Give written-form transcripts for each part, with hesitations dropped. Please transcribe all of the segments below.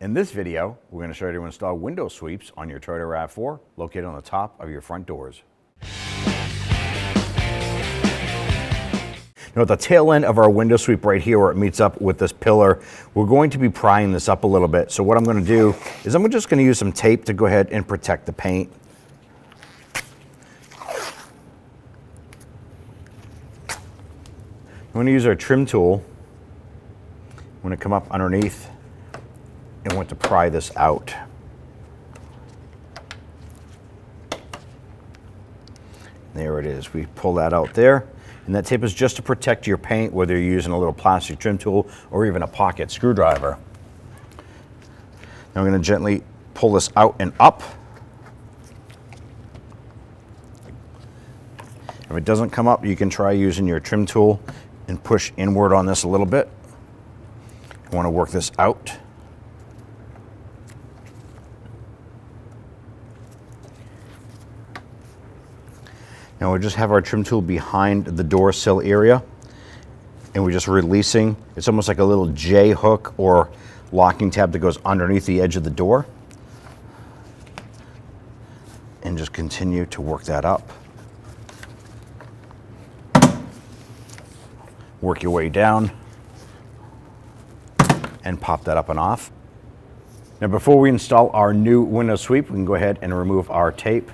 In this video, we're going to show you how to install window sweeps on your Toyota RAV4 located on the top of your front doors. Now at the tail end of our window sweep right here where it meets up with this pillar, we're going to be prying this up a little bit. So what I'm going to do is I'm just going to use some tape to go ahead and protect the paint. I'm going to use our trim tool. I'm going to come up underneath and want to pry this out. There it is. We pull that out there. And that tape is just to protect your paint, whether you're using a little plastic trim tool or even a pocket screwdriver. Now I'm going to gently pull this out and up. If it doesn't come up, you can try using your trim tool and push inward on this a little bit. You want to work this out. Now we just have our trim tool behind the door sill area, and we're just releasing. It's almost like a little J hook or locking tab that goes underneath the edge of the door. And just continue to work that up. Work your way down and pop that up and off. Now before we install our new window sweep, we can go ahead and remove our tape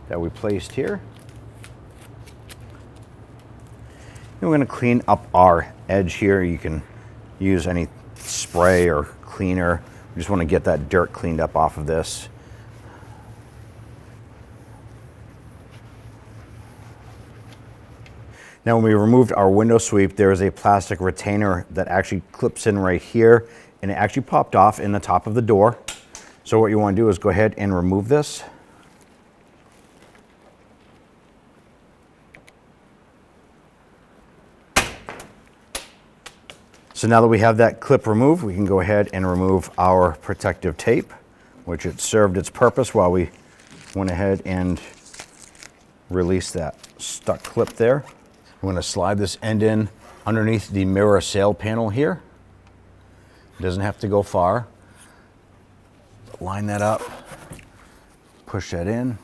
that we placed here. And we're going to clean up our edge here. You can use any spray or cleaner. We just want to get that dirt cleaned up off of this. Now when we removed our window sweep, there is a plastic retainer that actually clips in right here, and it actually popped off in the top of the door. So what you want to do is go ahead and remove this. So now that we have that clip removed, we can go ahead and remove our protective tape, which it served its purpose while we went ahead and released that stuck clip there. I'm going to slide this end in underneath the mirror sail panel here. It doesn't have to go far. Line that up, push that in,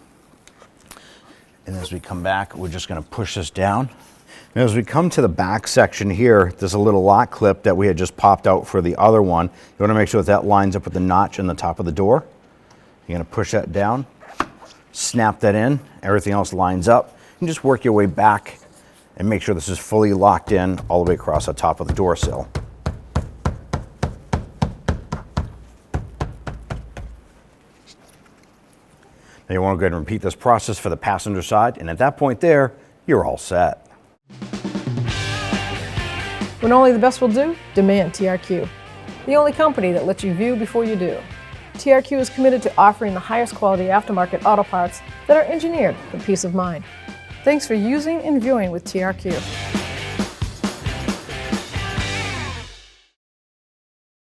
and as we come back, we're just going to push this down. Now as we come to the back section here, there's a little lock clip that we had just popped out for the other one. You want to make sure that lines up with the notch in the top of the door. You're going to push that down, snap that in, everything else lines up, and just work your way back and make sure this is fully locked in all the way across the top of the door sill. Now you want to go ahead and repeat this process for the passenger side, and at that point there, you're all set. When only the best will do, demand TRQ. The only company that lets you view before you do. TRQ is committed to offering the highest quality aftermarket auto parts that are engineered for peace of mind. Thanks for using and viewing with TRQ.